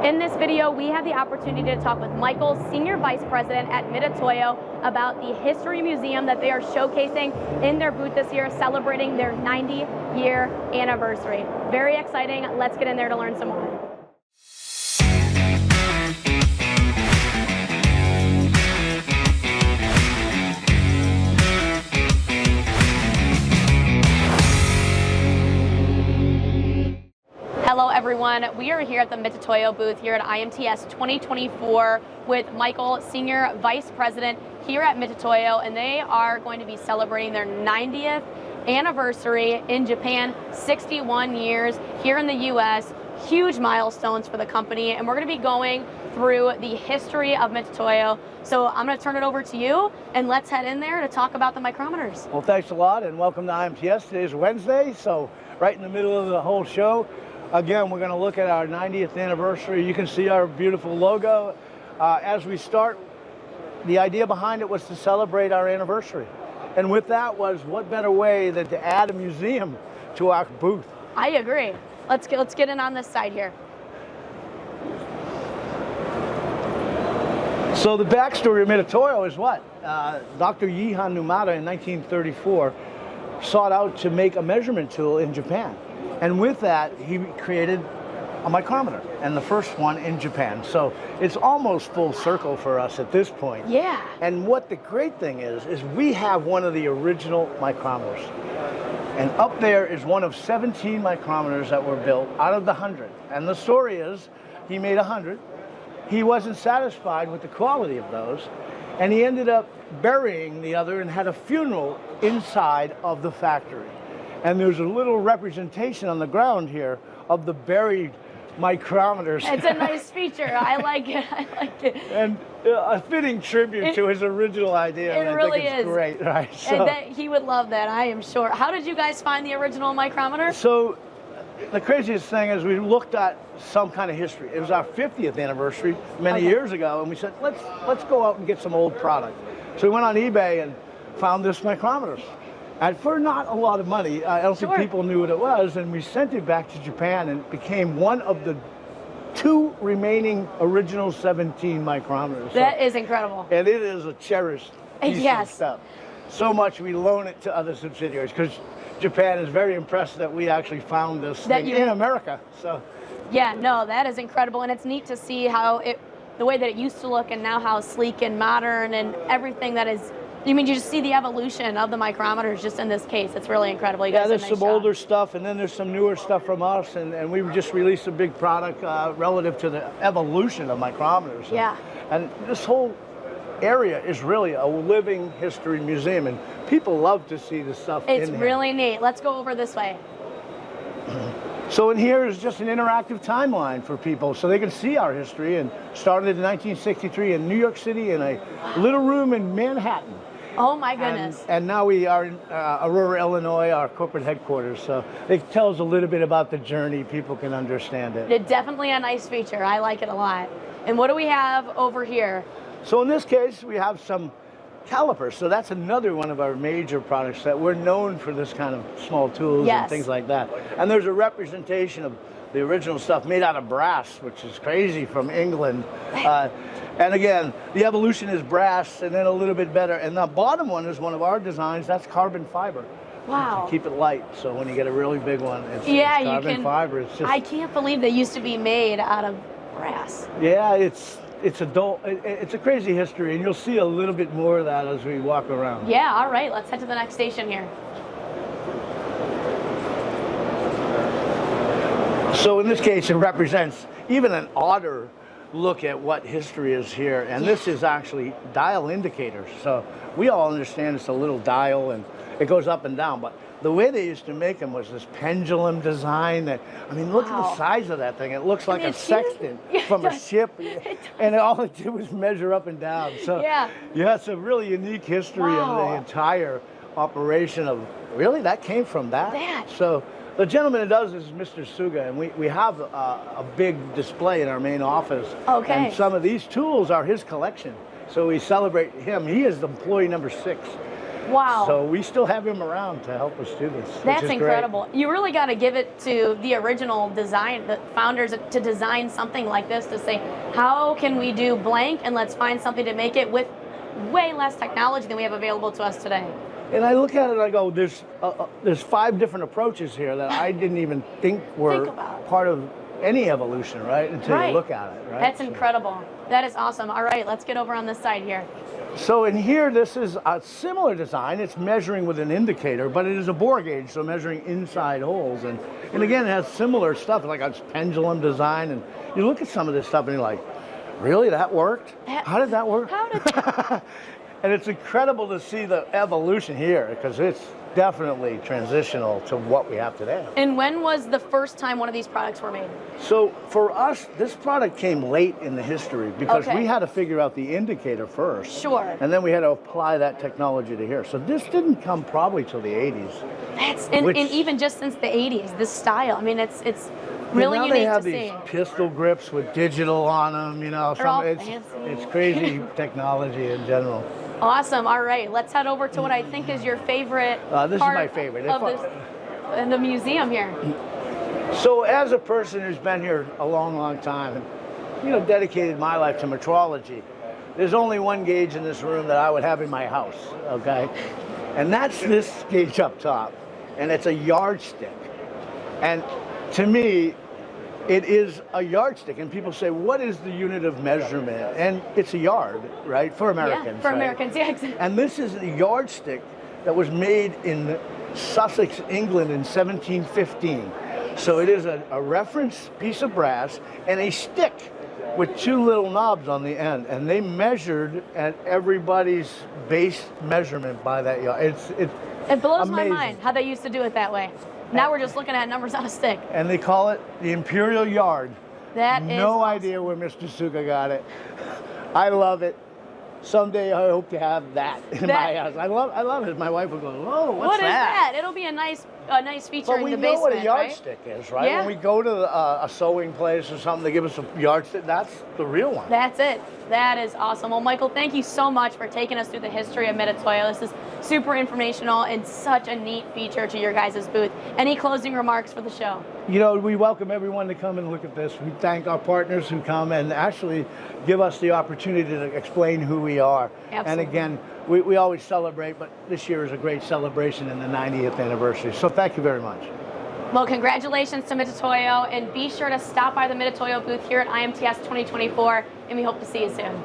In this video, we have the opportunity to talk with Michael, Senior Vice President at Mitutoyo, about the History Museum that they are showcasing in their booth this year, celebrating their 90-year anniversary. Very exciting. Let's get in there to learn some more. Hello everyone, we are here at the Mitutoyo booth here at IMTS 2024 with Michael, Senior Vice President here at Mitutoyo, and they are going to be celebrating their 90th anniversary in Japan, 61 years here in the US, huge milestones for the company, and we're going to be going through the history of Mitutoyo. So I'm going to turn it over to you, and let's head in there to talk about the micrometers. Well, thanks a lot, and welcome to IMTS. Today is Wednesday, so right in the middle of the whole show. Again, we're going to look at our 90th anniversary. You can see our beautiful logo. As we start, the idea behind it was to celebrate our anniversary. And with that was, what better way than to add a museum to our booth? I agree. Let's get in on this side here. So the backstory of Mitutoyo is what? Dr. Yihan Numata in 1934 sought out to make a measurement tool in Japan. And with that, he created a micrometer, and the first one in Japan. So it's almost full circle for us at this point. Yeah. And what the great thing is we have one of the original micrometers. And up there is one of 17 micrometers that were built out of the 100. And the story is, he made 100. He wasn't satisfied with the quality of those, and he ended up burying the other and had a funeral inside of the factory. And there's a little representation on the ground here of the buried micrometers. It's a nice feature. I like it. I like it. And a fitting tribute to his original idea. It really is. Great, right? So, and that, he would love that, I am sure. How did you guys find the original micrometer? So the craziest thing is we looked at some kind of history. It was our 50th anniversary many years ago, and we said, let's go out and get some old product. So we went on eBay and found this micrometer. And for not a lot of money, I don't think people knew what it was, and we sent it back to Japan, and it became one of the 2 remaining original 17 micrometers. That is incredible. And it is a cherished piece of stuff. So much we loan it to other subsidiaries, because Japan is very impressed that we actually found this thing in America. So, yeah, no, that is incredible, and it's neat to see how the way that it used to look, and now how sleek and modern and everything that is. You mean you just see the evolution of the micrometers just in this case? It's really incredible. You guys there's did a nice some older stuff, and then there's some newer stuff from us, and we just released a big product relative to the evolution of micrometers. Yeah. And this whole area is really a living history museum, and people love to see the stuff in here. It's really neat. Let's go over this way. So in here is just an interactive timeline for people so they can see our history, and started in 1963 in New York City in a little room in Manhattan. Oh my goodness. And now we are in Aurora, Illinois, our corporate headquarters. So it tells a little bit about the journey. People can understand it. It's definitely a nice feature. I like it a lot. And what do we have over here? So in this case, we have some calipers. So that's another one of our major products that we're known for, this kind of small tools and things like that. And there's a representation of the original stuff made out of brass, which is crazy, from England. And again, the evolution is brass, and then a little bit better. And the bottom one is one of our designs. That's carbon fiber. Wow. To keep it light, so when you get a really big one, it's carbon fiber. It's just, I can't believe they used to be made out of brass. Yeah, it's a crazy history, and you'll see a little bit more of that as we walk around. Yeah, all right, let's head to the next station here. So in this case, it represents even an odder look at what history is here. And this is actually dial indicators. So we all understand it's a little dial and it goes up and down. But the way they used to make them was this pendulum design. That, I mean, look at the size of that thing. It looks like a sextant from a ship. And all it did was measure up and down. So yeah, it's a really unique history of the entire operation of, really, that came from that? So the gentleman who does this is Mr. Suga, and we have a big display in our main office. Okay. And some of these tools are his collection. So we celebrate him. He is employee number 6. Wow. So we still have him around to help us do this. That's which is incredible. Great. You really got to give it to the original design, the founders, to design something like this, to say, how can we do blank, and let's find something to make it with way less technology than we have available to us today. And I look at it and I go, there's 5 different approaches here that I didn't even think were part of any evolution, right? Until you look at it, right? That's incredible. That is awesome. All right, let's get over on this side here. So in here, this is a similar design. It's measuring with an indicator, but it is a bore gauge, so measuring inside holes. And again, it has similar stuff, like a pendulum design. And you look at some of this stuff and you're like, really, that worked? How did that work? How did that? And it's incredible to see the evolution here, because it's definitely transitional to what we have today. And when was the first time one of these products were made? So for us, this product came late in the history because we had to figure out the indicator first. Sure. And then we had to apply that technology to here. So this didn't come probably till the 80s. And even just since the 80s, this style, I mean, it's really unique to see. Now they have these pistol grips with digital on them, you know. It's crazy technology in general. Awesome. All right, let's head over to what I think is your favorite this is my favorite. In the museum here. So as a person who's been here a long, long time, and dedicated my life to metrology, there's only one gauge in this room that I would have in my house, okay? And that's this gauge up top, and it's a yardstick. And to me, it is a yardstick, and people say, what is the unit of measurement? And it's a yard, right, for Americans. Yeah, for Americans, yeah, exactly. And this is a yardstick that was made in Sussex, England in 1715. So it is a reference piece of brass and a stick with 2 little knobs on the end, and they measured at everybody's base measurement by that yard. It blows my mind how they used to do it that way. Now we're just looking at numbers on a stick. And they call it the Imperial Yard. That is no awesome. idea where Mr. Suka got it. I love it. Someday I hope to have that in my house. I love it. My wife will go, "Whoa, what's that?" What is that? It'll be a nice feature in the basement, But we know what a yardstick is, right? Yeah. When we go to a sewing place or something, they give us a yardstick. That's the real one. That's it. That is awesome. Well, Michael, thank you so much for taking us through the history of Mitutoyo. This is super informational and such a neat feature to your guys' booth. Any closing remarks for the show? We welcome everyone to come and look at this. We thank our partners who come and actually give us the opportunity to explain who we are. Absolutely. And again, we always celebrate, but this year is a great celebration in the 90th anniversary. So thank you very much. Well, congratulations to Mitutoyo, and be sure to stop by the Mitutoyo booth here at IMTS 2024, and we hope to see you soon.